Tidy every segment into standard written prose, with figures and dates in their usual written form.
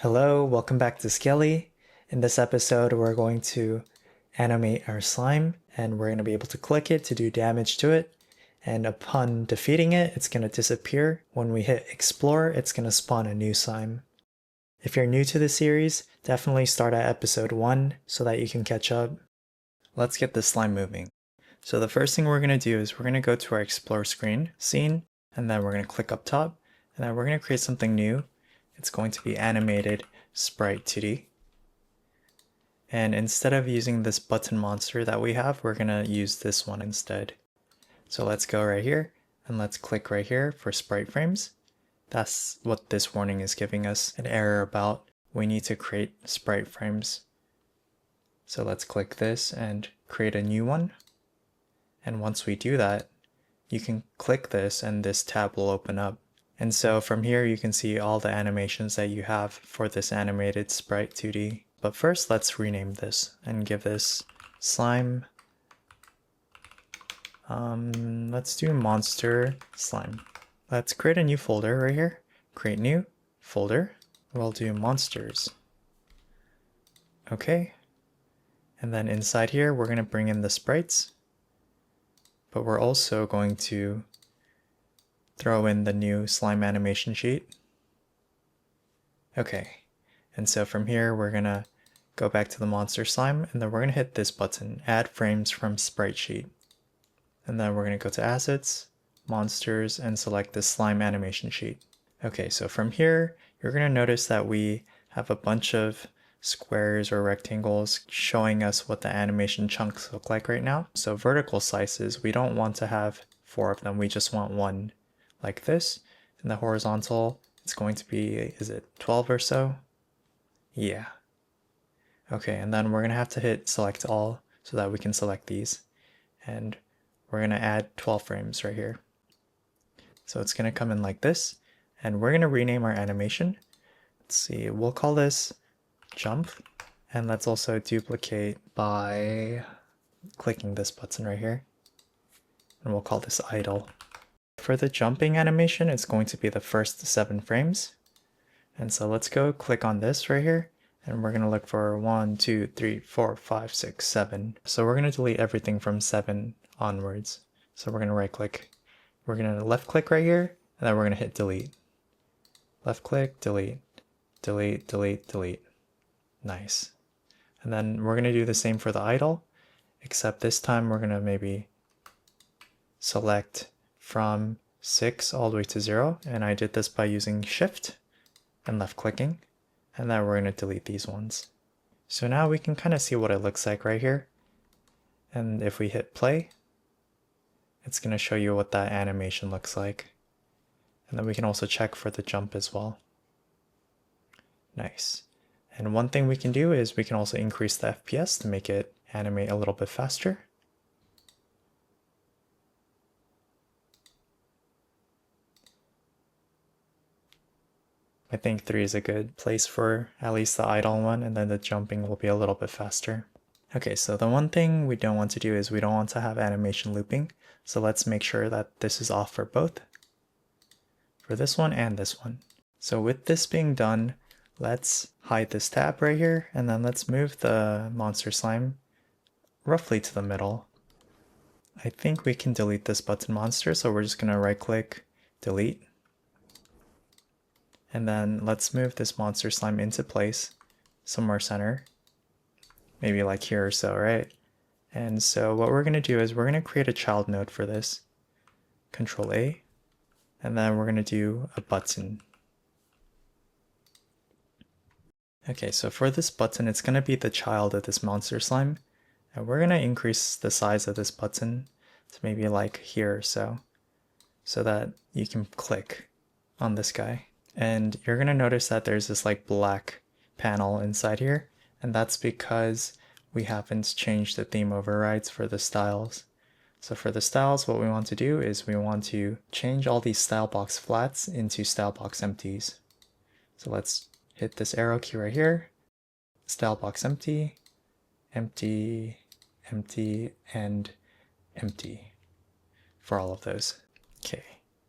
Hello, welcome back to Skelly. In this episode, we're going to animate our slime, and we're going to be able to click it to do damage to it. And upon defeating it, it's going to disappear. When we hit explore, it's going to spawn a new slime. If you're new to the series, definitely start at episode 1 so that you can catch up. Let's get the slime moving. So the first thing we're going to do is we're going to go to our explore scene, and then we're going to click up top, and then we're going to create something new. It's going to be animated sprite 2D. And instead of using this button monster that we have, we're going to use this one instead. So let's go right here and let's click right here for sprite frames. That's what this warning is giving us an error about. We need to create sprite frames. So let's click this and create a new one. And once we do that, you can click this and this tab will open up. And so from here you can see all the animations that you have for this animated sprite 2D. But first let's rename this and give this slime. Let's do monster slime. Let's create a new folder right here. Create new folder. We'll do monsters. Okay. And then inside here we're going to bring in the sprites. But we're also going to throw in the new slime animation sheet. Okay, and so from here we're gonna go back to the monster slime, and then we're gonna hit this button, add frames from sprite sheet. And then we're gonna go to assets, monsters, and select the slime animation sheet. Okay, so from here you're gonna notice that we have a bunch of squares or rectangles showing us what the animation chunks look like right now. So vertical slices, we don't want to have 4 of them, we just want one. Like this, and the horizontal, it's going to be, is it 12 or so? Yeah. Okay, and then we're gonna have to hit select all so that we can select these. And we're gonna add 12 frames right here. So it's gonna come in like this, and we're gonna rename our animation. Let's see, we'll call this jump, and let's also duplicate by clicking this button right here. And we'll call this idle. For the jumping animation, it's going to be the first 7 frames. And so let's go click on this right here, and we're going to look for 1, 2, 3, 4, 5, 6, 7. So we're going to delete everything from 7 onwards. So we're going to right click. We're going to left click right here, and then we're going to hit delete. Left click, delete, delete, delete, delete. Nice. And then we're going to do the same for the idle, except this time we're going to maybe select from 6 all the way to 0, and I did this by using shift and left clicking, and then we're going to delete these ones. So now we can kind of see what it looks like right here, and if we hit play, it's going to show you what that animation looks like. And then we can also check for the jump as well. Nice. And one thing we can do is we can also increase the FPS to make it animate a little bit faster. I think 3 is a good place for at least the idle one, and then the jumping will be a little bit faster. Okay, so the one thing we don't want to do is we don't want to have animation looping, so let's make sure that this is off for both, for this one and this one. So with this being done, let's hide this tab right here, and then let's move the monster slime roughly to the middle. I think we can delete this button monster, so we're just going to right click, delete. And then let's move this monster slime into place, somewhere center, maybe like here or so, right? And so what we're going to do is we're going to create a child node for this, Control A, and then we're going to do a button. Okay, so for this button, it's going to be the child of this monster slime, and we're going to increase the size of this button to maybe like here or so that you can click on this guy. And you're going to notice that there's this like black panel inside here, and that's because we haven't changed the theme overrides for the styles. So for the styles, what we want to do is we want to change all these style box flats into style box empties. So let's hit this arrow key right here, style box empty, empty, empty, and empty for all of those. Okay,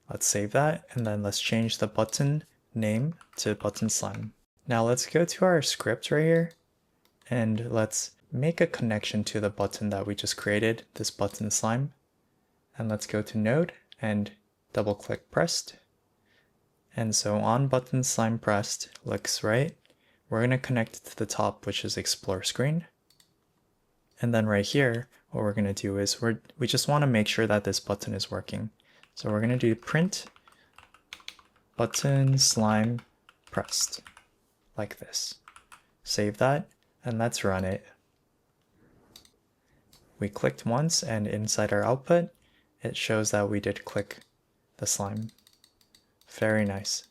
let's save that, and then let's change the button name to button slime. Now let's go to our script right here and let's make a connection to the button that we just created, this button slime. And let's go to node and double click pressed. And so on button slime pressed looks right. We're going to connect it to the top, which is explore screen. And then right here, what we're going to do is we just want to make sure that this button is working. So we're going to do print button slime pressed like this. Save that and let's run it. We clicked once and inside our output, it shows that we did click the slime. Very nice.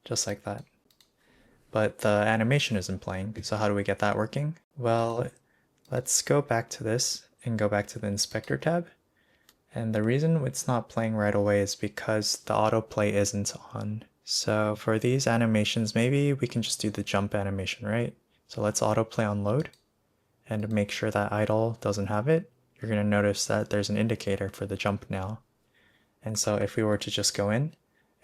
Just like that. But the animation isn't playing, so how do we get that working? Well, let's go back to this and go back to the inspector tab. And the reason it's not playing right away is because the autoplay isn't on. So for these animations, maybe we can just do the jump animation, right? So let's autoplay on load and make sure that idle doesn't have it. You're going to notice that there's an indicator for the jump now. And so if we were to just go in,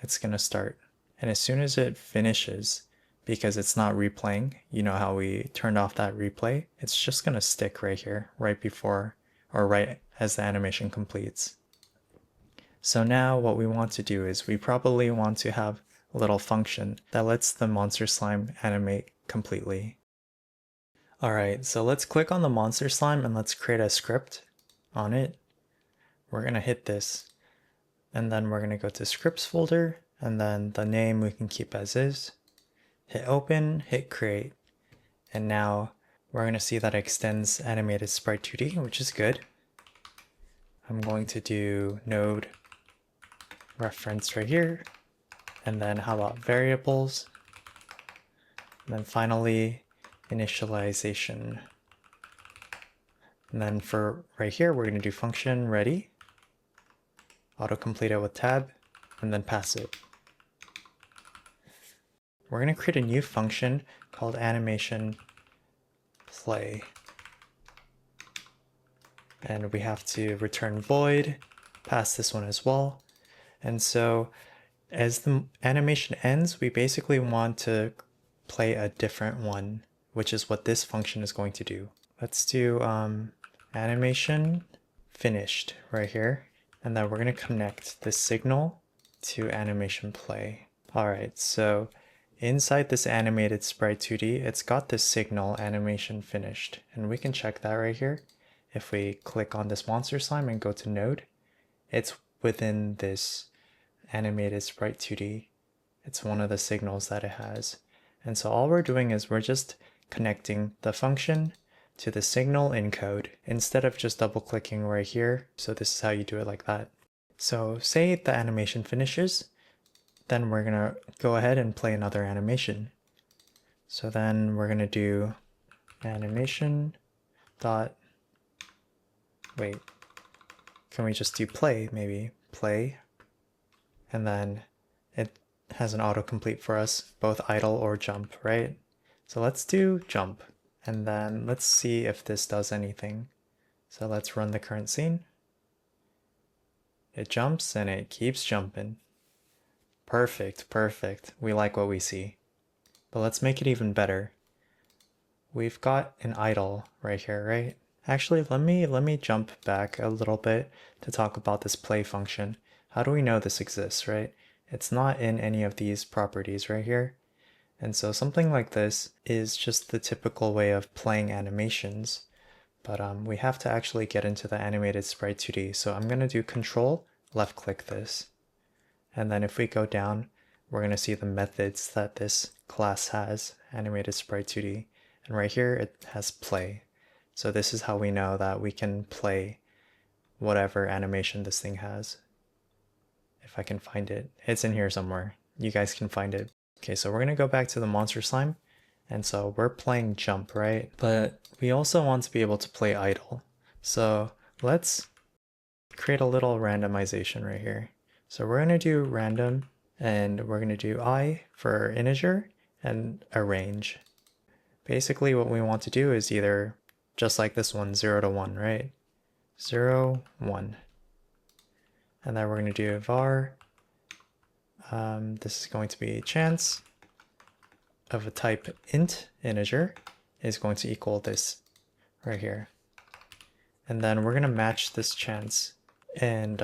it's going to start. And as soon as it finishes, because it's not replaying, you know how we turned off that replay, it's just going to stick right here, right before, or right as the animation completes. So now what we want to do is we probably want to have a little function that lets the monster slime animate completely. Alright, so let's click on the monster slime and let's create a script on it. We're going to hit this, and then we're going to go to scripts folder, and then the name we can keep as is. Hit open, hit create, and now we're going to see that it extends animated sprite 2D, which is good. I'm going to do node reference right here, and then how about variables, and then finally initialization. And then for right here, we're going to do function ready, autocomplete it with tab, and then pass it. We're going to create a new function called animation play. And we have to return void, pass this one as well. And so as the animation ends, we basically want to play a different one, which is what this function is going to do. Let's do animation finished right here. And then we're going to connect this signal to animation play. All right, so inside this animated sprite 2D, it's got this signal animation finished, and we can check that right here. If we click on this monster slime and go to node, it's within this animated sprite 2D. It's one of the signals that it has. And so all we're doing is we're just connecting the function to the signal in code instead of just double clicking right here. So this is how you do it like that. So say the animation finishes, then we're gonna go ahead and play another animation. So then we're gonna do animation dot, wait, can we just do play, maybe play, and then it has an autocomplete for us, both idle or jump, right? So let's do jump, and then let's see if this does anything. So let's run the current scene. It jumps and it keeps jumping. Perfect, perfect. We like what we see. But let's make it even better. We've got an idle right here, right? Actually, let me jump back a little bit to talk about this play function. How do we know this exists, right? It's not in any of these properties right here. And so something like this is just the typical way of playing animations. But we have to actually get into the animated sprite 2D. So I'm going to do control, left click this. And then if we go down, we're going to see the methods that this class has, animated sprite 2D. And right here, it has play. So this is how we know that we can play whatever animation this thing has. If I can find it. It's in here somewhere. You guys can find it. Okay, so we're going to go back to the monster slime. And so we're playing jump, right? But we also want to be able to play idle. So let's create a little randomization right here. So we're going to do random, and we're going to do I for integer and a range. Basically what we want to do is either, just like this one, 0 to 1, right? 0, 1. And then we're going to do var This is going to be chance of a type int integer is going to equal this right here. And then we're going to match this chance. And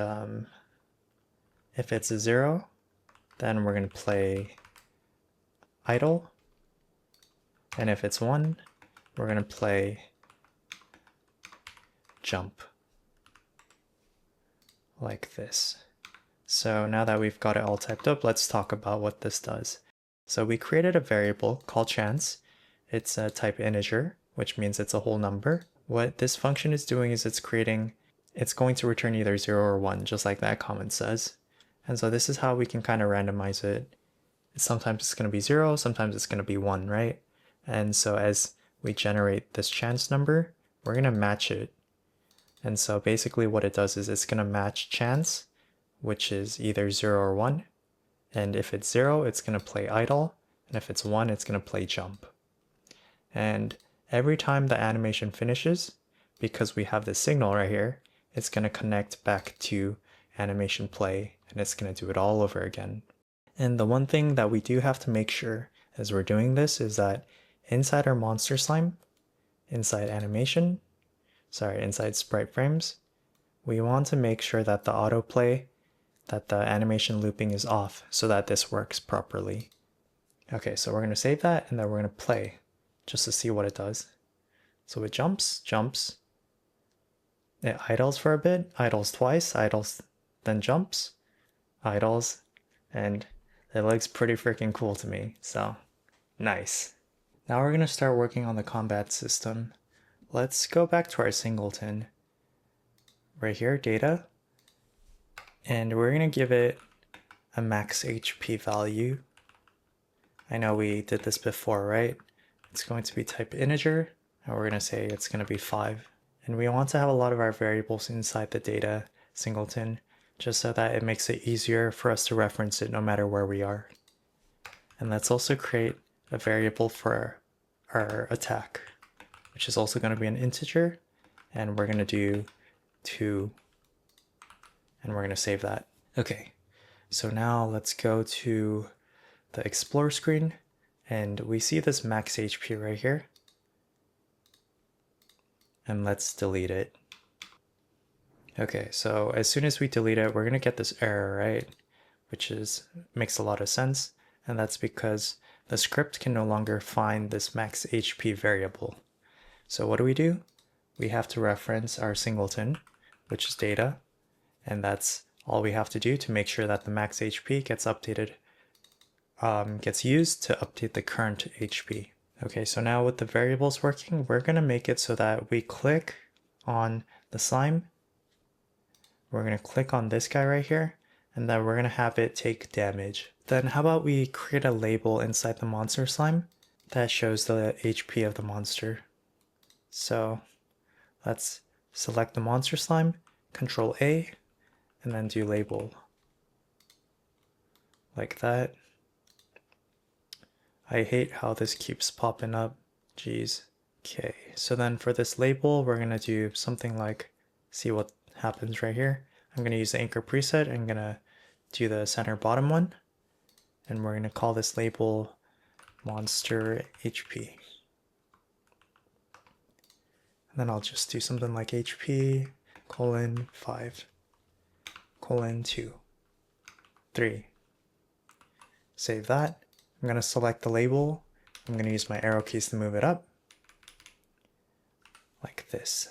if it's a 0, then we're going to play idle. And if it's 1, we're going to play jump. Like this. So now that we've got it all typed up, let's talk about what this does. So we created a variable called chance. It's a type integer, which means it's a whole number. What this function is doing is it's going to return either 0 or 1, just like that comment says. And so this is how we can kind of randomize it. Sometimes it's going to be 0, sometimes it's going to be 1, right? And so as we generate this chance number, we're going to match it. And so basically what it does is it's going to match chance, which is either 0 or 1. And if it's 0, it's going to play idle. And if it's 1, it's going to play jump. And every time the animation finishes, because we have this signal right here, it's going to connect back to animation play, and it's going to do it all over again. And the one thing that we do have to make sure as we're doing this is that inside our monster slime, inside sprite frames, we want to make sure that the autoplay, that the animation looping is off so that this works properly. Okay, so we're going to save that and then we're going to play just to see what it does. So it jumps, it idles for a bit, idles twice, idles, then jumps, idles, and it looks pretty freaking cool to me, so nice. Now we're going to start working on the combat system. Let's go back to our singleton. Right here, data. And we're going to give it a max HP value. I know we did this before, right? It's going to be type integer, and we're going to say it's going to be 5. And we want to have a lot of our variables inside the data singleton, just so that it makes it easier for us to reference it no matter where we are. And let's also create a variable for our attack, which is also going to be an integer, and we're going to do 2, and we're going to save that. Okay, so now let's go to the explore screen, and we see this max HP right here, and let's delete it. Okay, so as soon as we delete it, we're going to get this error, right? Which makes a lot of sense, and that's because the script can no longer find this max HP variable. So what do? We have to reference our singleton, which is data, and that's all we have to do to make sure that the max HP gets updated, gets used to update the current HP. Okay, so now with the variables working, we're going to make it so that we click on the slime. We're going to click on this guy right here, and then we're going to have it take damage. Then how about we create a label inside the monster slime that shows the HP of the monster. So let's select the monster slime, Control A, and then do label. Like that. I hate how this keeps popping up. Jeez. Okay, so then for this label, we're gonna do something like, see what happens right here. I'm gonna use the anchor preset. I'm gonna do the center bottom one, and we're gonna call this label monster HP. And then I'll just do something like HP colon 5 colon 2 3. Save that. I'm going to select the label. I'm going to use my arrow keys to move it up like this.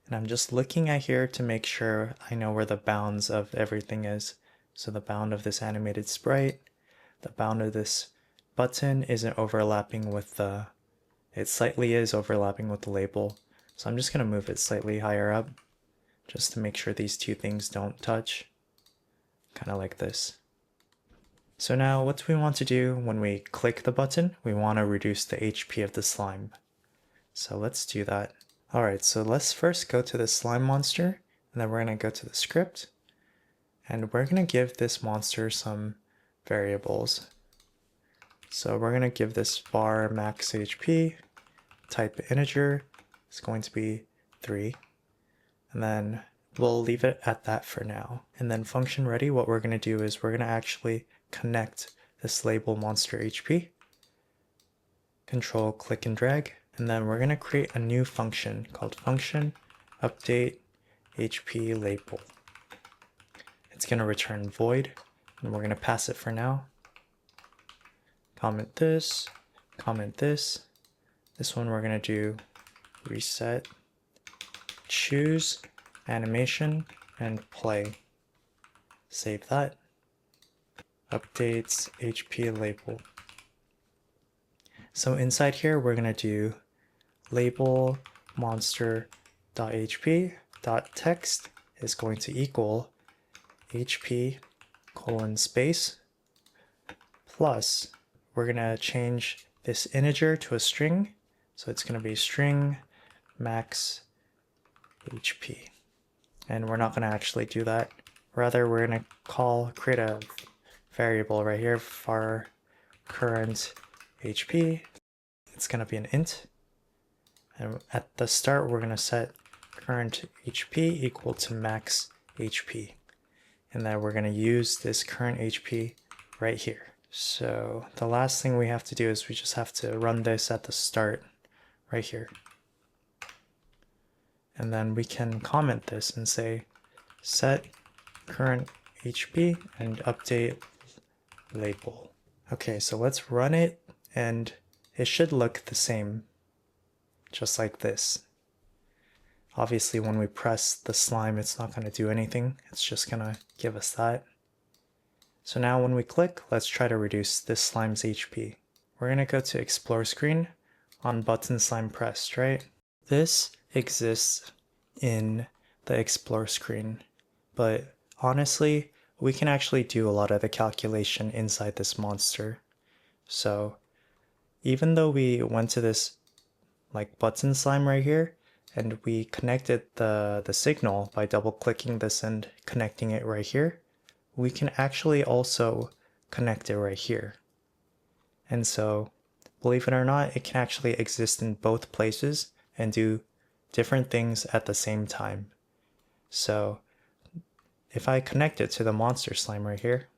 And I'm just looking at here to make sure I know where the bounds of everything is. So the bound of this animated sprite, the bound of this button isn't overlapping with the, it slightly is overlapping with the label. So I'm just going to move it slightly higher up just to make sure these two things don't touch, kind of like this. So now what do we want to do when we click the button? We want to reduce the HP of the slime. So let's do that. Alright, so let's first go to the slime monster, and then we're going to go to the script, and we're going to give this monster some variables. So we're going to give this var max HP, type integer, it's going to be 3, and then we'll leave it at that for now. And then function ready, what we're going to do is we're going to actually connect this label monster HP. Control click and drag, and then we're going to create a new function called function update HP label. It's going to return void, and we're going to pass it for now. Comment this, comment this. This one we're going to do reset, choose, animation, and play. Save that. Updates HP label. So inside here, we're going to do label monster.hp.text is going to equal HP colon space plus, we're going to change this integer to a string. So it's going to be string max HP. And we're not going to actually do that. Rather, we're going to create a variable right here, var current HP. It's going to be an int. And at the start, we're going to set current HP equal to max HP. And then we're going to use this current HP right here. So the last thing we have to do is we just have to run this at the start right here. And then we can comment this and say set current HP and update label. Okay, so let's run it, and it should look the same, just like this. Obviously, when we press the slime, it's not going to do anything. It's just going to give us that. So now when we click, let's try to reduce this slime's HP. We're going to go to Explore Screen on button slime pressed, right? This exists in the Explore screen, but honestly, we can actually do a lot of the calculation inside this monster. So even though we went to this like button slime right here, and we connected the signal by double clicking this and connecting it right here, we can actually also connect it right here. And so, believe it or not, it can actually exist in both places and do different things at the same time. So if I connect it to the monster slime right here,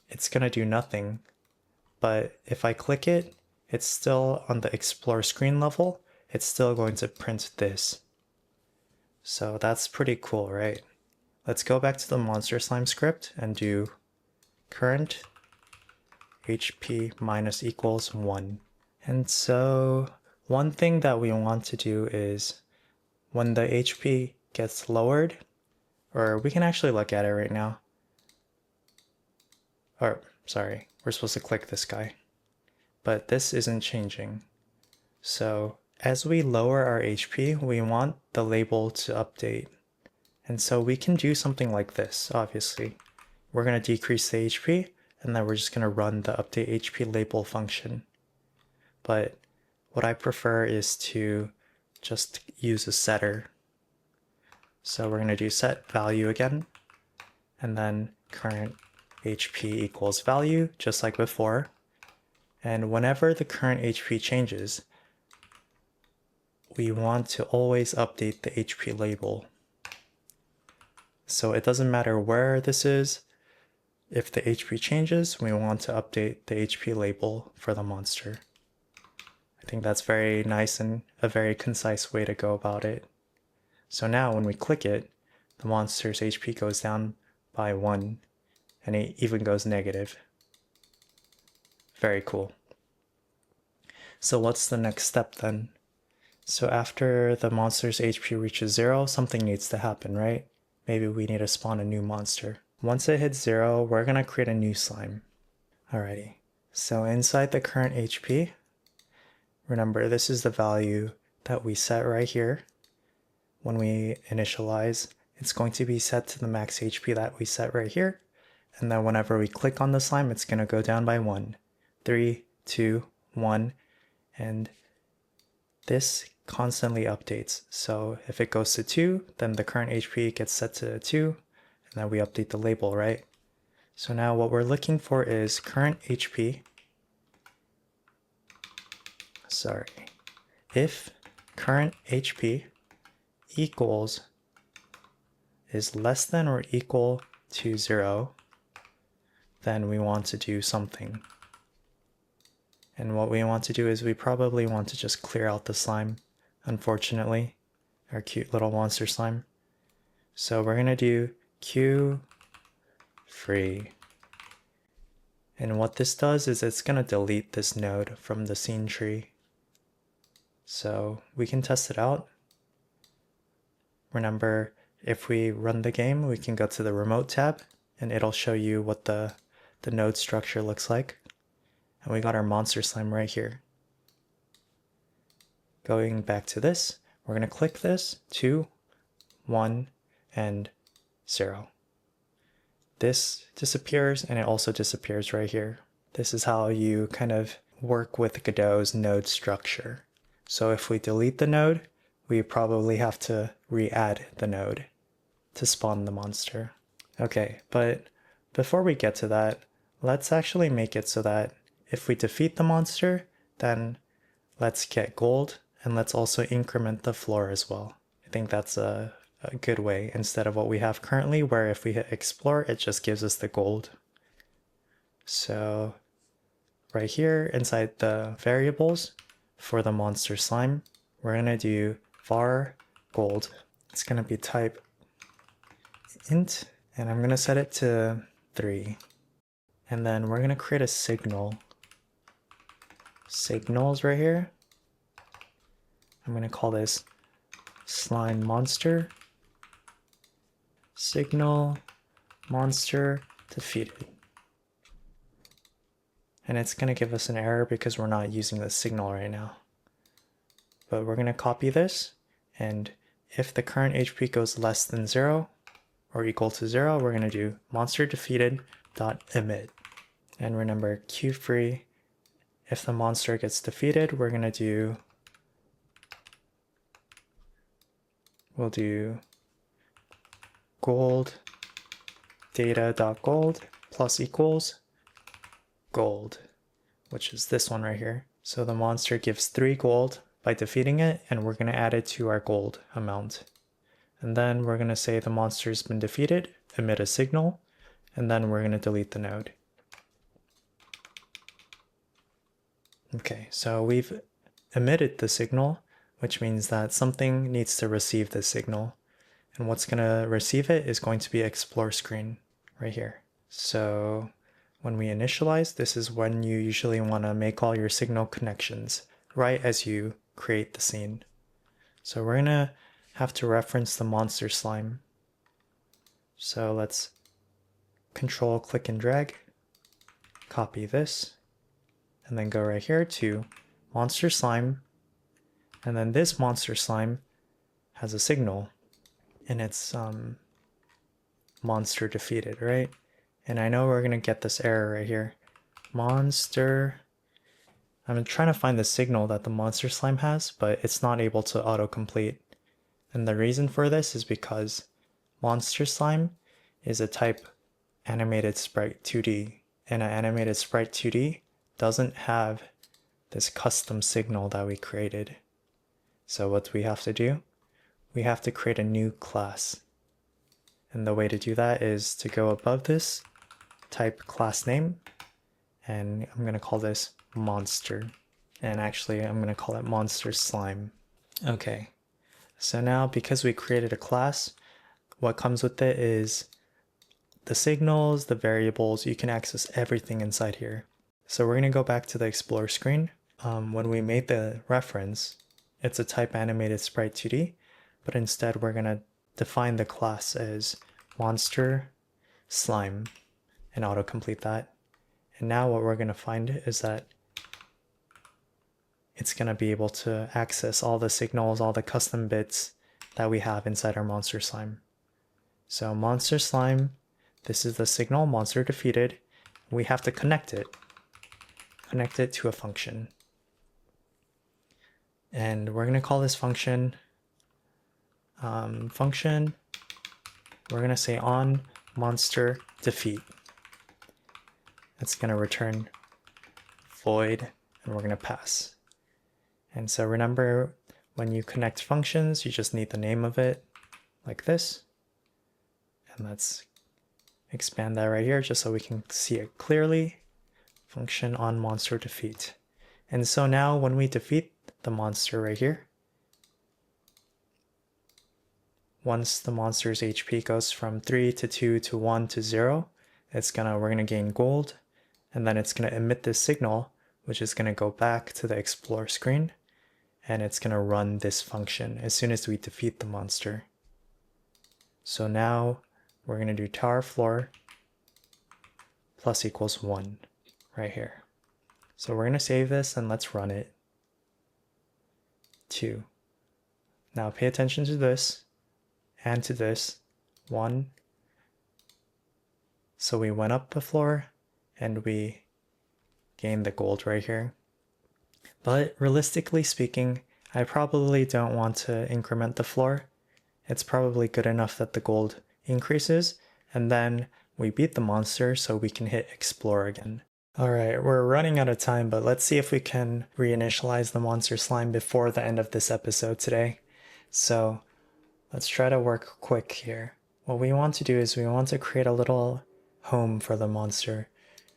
it's gonna do nothing. But if I click it, it's still on the explore screen level, it's still going to print this. So that's pretty cool, right? Let's go back to the monster slime script and do current HP minus equals 1. And so one thing that we want to do is when the HP gets lowered, or we can actually look at it right now. Or sorry, we're supposed to click this guy, but this isn't changing. So as we lower our HP, we want the label to update. And so we can do something like this, obviously. We're going to decrease the HP, and then we're just going to run the update HP label function. But what I prefer is to just use a setter. So we're going to do set value again, and then current HP equals value, just like before. And whenever the current HP changes, we want to always update the HP label. So it doesn't matter where this is. If the HP changes, we want to update the HP label for the monster. I think that's very nice and a very concise way to go about it. So now when we click it, the monster's HP goes down by 1, and it even goes negative. Very cool. So what's the next step then? So after the monster's HP reaches 0, something needs to happen, right? Maybe we need to spawn a new monster. Once it hits 0, we're going to create a new slime. Alrighty, so inside the current HP, remember this is the value that we set right here. When we initialize, it's going to be set to the max HP that we set right here. And then whenever we click on the slime, it's going to go down by 1. 3, 2, 1, and this constantly updates. So if it goes to 2, then the current HP gets set to 2, and then we update the label, right? So now what we're looking for is current HP. If current HP equals is less than or equal to 0, then we want to do something. And what we want to do is we probably want to just clear out the slime, unfortunately, our cute little monster slime. So we're going to do Q free. And what this does is it's going to delete this node from the scene tree. So we can test it out. Remember, if we run the game, we can go to the remote tab and it'll show you what the node structure looks like. And we got our monster slime right here. Going back to this, we're going to click this, 2, 1, and 0. This disappears and it also disappears right here. This is how you kind of work with Godot's node structure. So if we delete the node, we probably have to re-add the node to spawn the monster. Okay, but before we get to that, let's actually make it so that if we defeat the monster, then let's get gold, and let's also increment the floor as well. I think that's a good way, instead of what we have currently, where if we hit explore, it just gives us the gold. So right here, inside the variables for the monster slime, we're going to do var gold. It's going to be type int, and I'm going to set it to 3. And then we're going to create a signals right here. I'm going to call this slime monster, signal monster defeated. And it's going to give us an error because we're not using the signal right now. But we're going to copy this, and if the current HP goes less than 0 or equal to 0, we're going to do monster defeated dot emit. And remember, Q free. If the monster gets defeated, we're going to we'll do gold data.gold plus equals gold, which is this one right here. So the monster gives 3 gold by defeating it, and we're going to add it to our gold amount. And then we're going to say the monster's been defeated, emit a signal, and then we're going to delete the node. Okay, so we've emitted the signal, which means that something needs to receive the signal. And what's going to receive it is going to be explore screen right here. So when we initialize, this is when you usually want to make all your signal connections right as you create the scene. So we're going to have to reference the monster slime. So let's control click and drag, copy this, and then go right here to monster slime. And then this monster slime has a signal, and it's monster defeated, right? And I know we're going to get this error right here. Monster. I'm trying to find the signal that the monster slime has, but it's not able to autocomplete. And the reason for this is because monster slime is a type animated sprite 2D, and an animated sprite 2D doesn't have this custom signal that we created. So what we have to do? We have to create a new class. And the way to do that is to go above this, type class name, and I'm going to call this monster. And actually, I'm going to call it monster slime. Okay, so now because we created a class, what comes with it is the signals, the variables. You can access everything inside here. So we're going to go back to the Explore screen. When we made the reference, it's a type animated sprite 2D, but instead we're going to define the class as monster slime and autocomplete that. And now what we're going to find is that it's going to be able to access all the signals, all the custom bits that we have inside our monster slime. So monster slime, this is the signal, monster defeated. We have to connect it to a function. And we're going to call this function, we're going to say on monster defeat. It's going to return void, and we're going to pass. And so remember, when you connect functions, you just need the name of it, like this. And let's expand that right here just so we can see it clearly. Function on monster defeat. And so now when we defeat the monster right here, once the monster's HP goes from 3 to 2 to 1 to 0, we're gonna gain gold, and then it's gonna emit this signal, which is gonna go back to the explore screen, and it's gonna run this function as soon as we defeat the monster. So now we're gonna do tower floor plus equals 1 right here. So we're gonna save this and let's run it. 2. Now pay attention to this and to this. 1. So we went up the floor and we gained the gold right here. But realistically speaking, I probably don't want to increment the floor. It's probably good enough that the gold increases, and then we beat the monster so we can hit explore again. Alright, we're running out of time, but let's see if we can reinitialize the monster slime before the end of this episode today. So let's try to work quick here. What we want to do is we want to create a little home for the monster.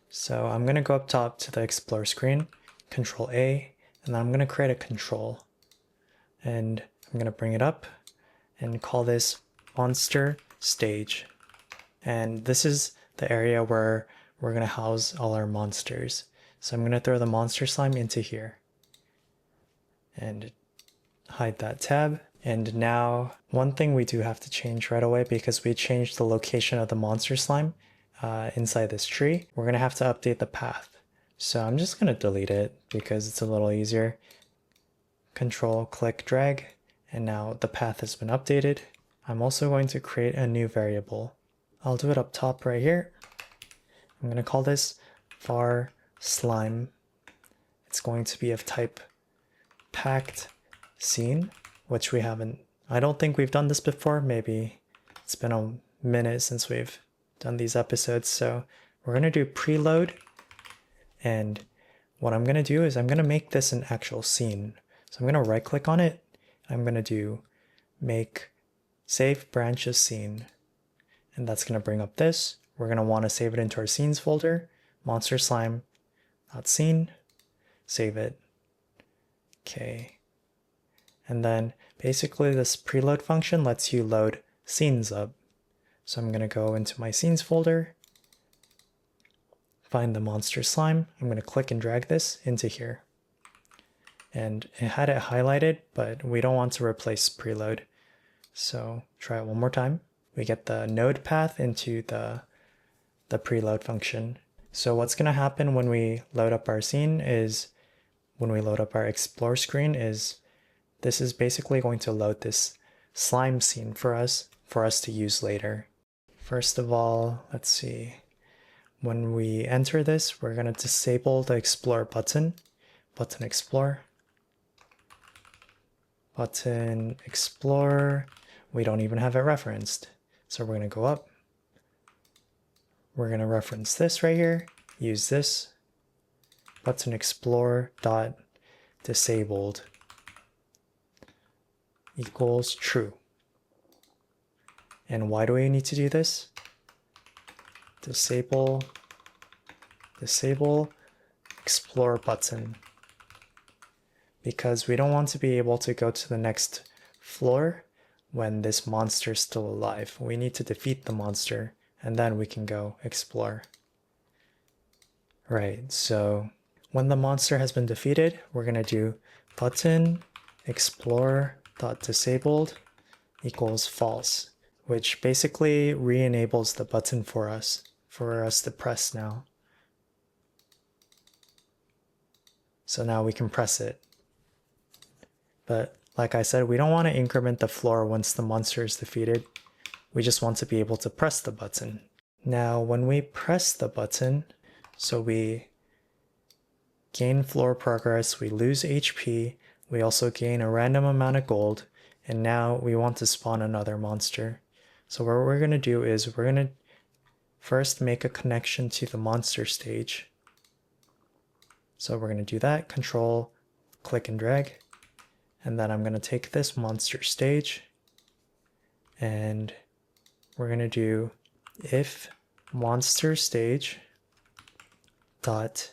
So I'm going to go up top to the explore screen, Control A, and then I'm going to create a control. And I'm going to bring it up and call this monster stage. And this is the area where we're going to house all our monsters. So I'm going to throw the monster slime into here and hide that tab. And now one thing we do have to change right away, because we changed the location of the monster slime inside this tree, we're going to have to update the path. So I'm just going to delete it because it's a little easier. Control, click, drag, and now the path has been updated. I'm also going to create a new variable. I'll do it up top right here. I'm going to call this var slime. It's going to be of type PackedScene, which we haven't, I don't think we've done this before. Maybe it's been a minute since we've done these episodes. So we're going to do preload. And what I'm going to do is I'm going to make this an actual scene. So I'm going to right click on it. I'm going to do make save branches scene. And that's going to bring up this. We're going to want to save it into our scenes folder, monster slime, .scene, save it. Okay. And then basically this preload function lets you load scenes up. So I'm going to go into my scenes folder, find the monster slime. I'm going to click and drag this into here. And it had it highlighted, but we don't want to replace preload. So try it one more time. We get the node path into the preload function. So what's going to happen when we load up our scene is, when we load up our explore screen, is this is basically going to load this slime scene for us to use later. First of all, let's see. When we enter this, we're going to disable the explore button. Button explore. Button explore. We don't even have it referenced. So we're going to go up. We're going to reference this right here. Use this. Button explore dot disabled equals true. And why do we need to do this? Disable explore button. Because we don't want to be able to go to the next floor when this monster is still alive. We need to defeat the monster, and then we can go explore. Right, so when the monster has been defeated, we're going to do button explore.disabled equals false, which basically re-enables the button for us to press now. So now we can press it. But like I said, we don't want to increment the floor once the monster is defeated. We just want to be able to press the button. Now, when we press the button, so we gain floor progress, we lose HP, we also gain a random amount of gold, and now we want to spawn another monster. So what we're going to do is we're going to first make a connection to the monster stage. So we're going to do that, control, click and drag. And then I'm going to take this monster stage and we're going to do if monster stage dot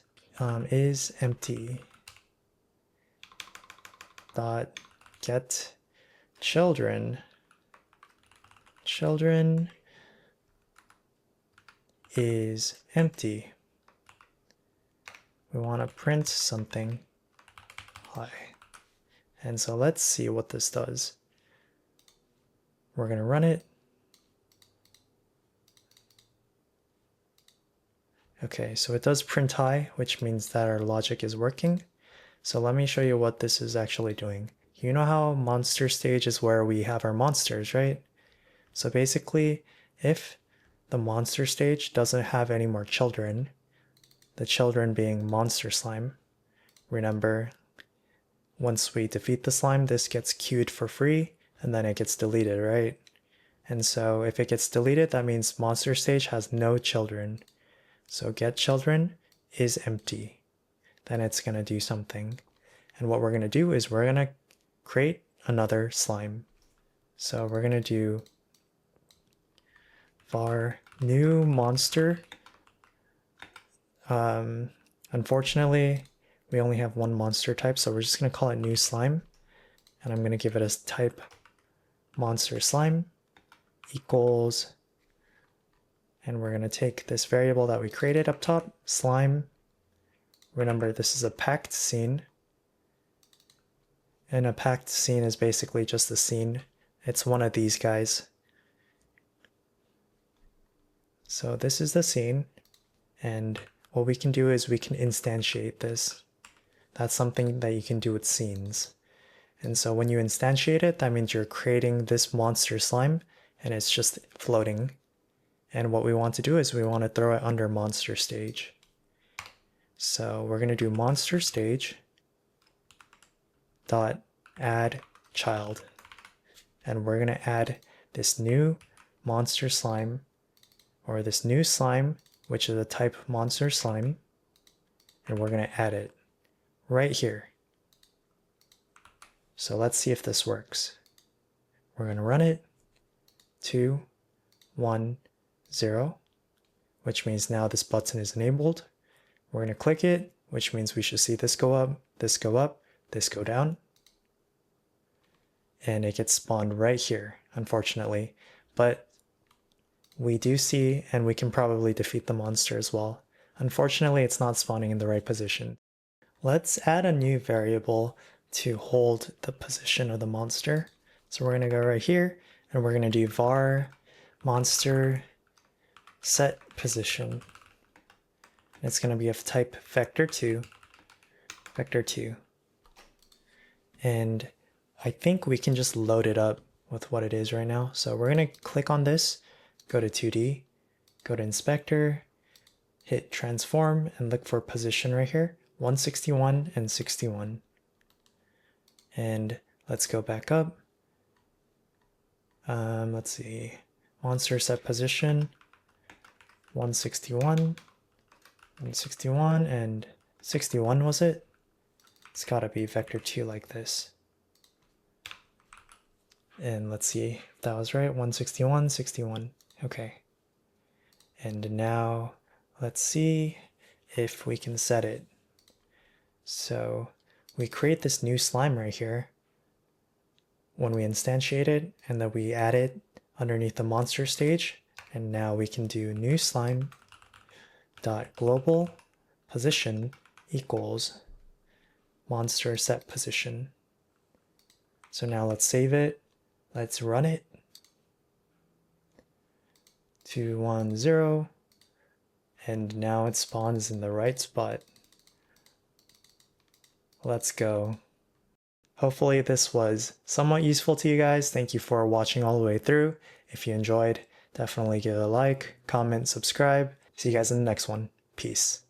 is empty dot get children is empty. We want to print something hi. And so let's see what this does. We're going to run it. Okay, so it does print hi, which means that our logic is working. So let me show you what this is actually doing. You know how monster stage is where we have our monsters, right? So basically, if the monster stage doesn't have any more children, the children being monster slime, remember, once we defeat the slime, this gets queued for free, and then it gets deleted, right? And so if it gets deleted, that means monster stage has no children. So get children is empty. Then it's going to do something. And what we're going to do is we're going to create another slime. So we're going to do var new monster. Unfortunately, we only have one monster type, so we're just going to call it new slime. And I'm going to give it a type monster slime equals, and we're going to take this variable that we created up top, slime. Remember, this is a packed scene. And a packed scene is basically just a scene. It's one of these guys. So this is the scene. And what we can do is we can instantiate this. That's something that you can do with scenes. And so when you instantiate it, that means you're creating this monster slime and it's just floating. And what we want to do is we want to throw it under monster stage. So we're going to do monster stage dot add child. And we're going to add this new monster slime, or this new slime, which is a type monster slime. And we're going to add it right here. So let's see if this works. We're going to run it. 2, 1, 0, which means now this button is enabled. We're going to click it, which means we should see this go up, this go up, this go down. And it gets spawned right here, unfortunately. But we do see, and we can probably defeat the monster as well. Unfortunately, it's not spawning in the right position. Let's add a new variable to hold the position of the monster. So we're going to go right here, and we're going to do var monster set position. It's going to be of type vector2. And I think we can just load it up with what it is right now. So we're going to click on this, go to 2D, go to inspector, hit transform, and look for position right here, 161 and 61. And let's go back up. Let's see, monster set position, 161, and 61, and 61 was it? It's gotta be vector2 like this. And let's see if that was right, 161, 61, okay. And now let's see if we can set it. So we create this new slime right here when we instantiate it, and then we add it underneath the monster stage. And now we can do new slime dot global position equals monster set position. So now let's save it. Let's run it. 2, 1, 0. And now it spawns in the right spot. Let's go. Hopefully this was somewhat useful to you guys. Thank you for watching all the way through. If you enjoyed, definitely give it a like, comment, subscribe. See you guys in the next one. Peace.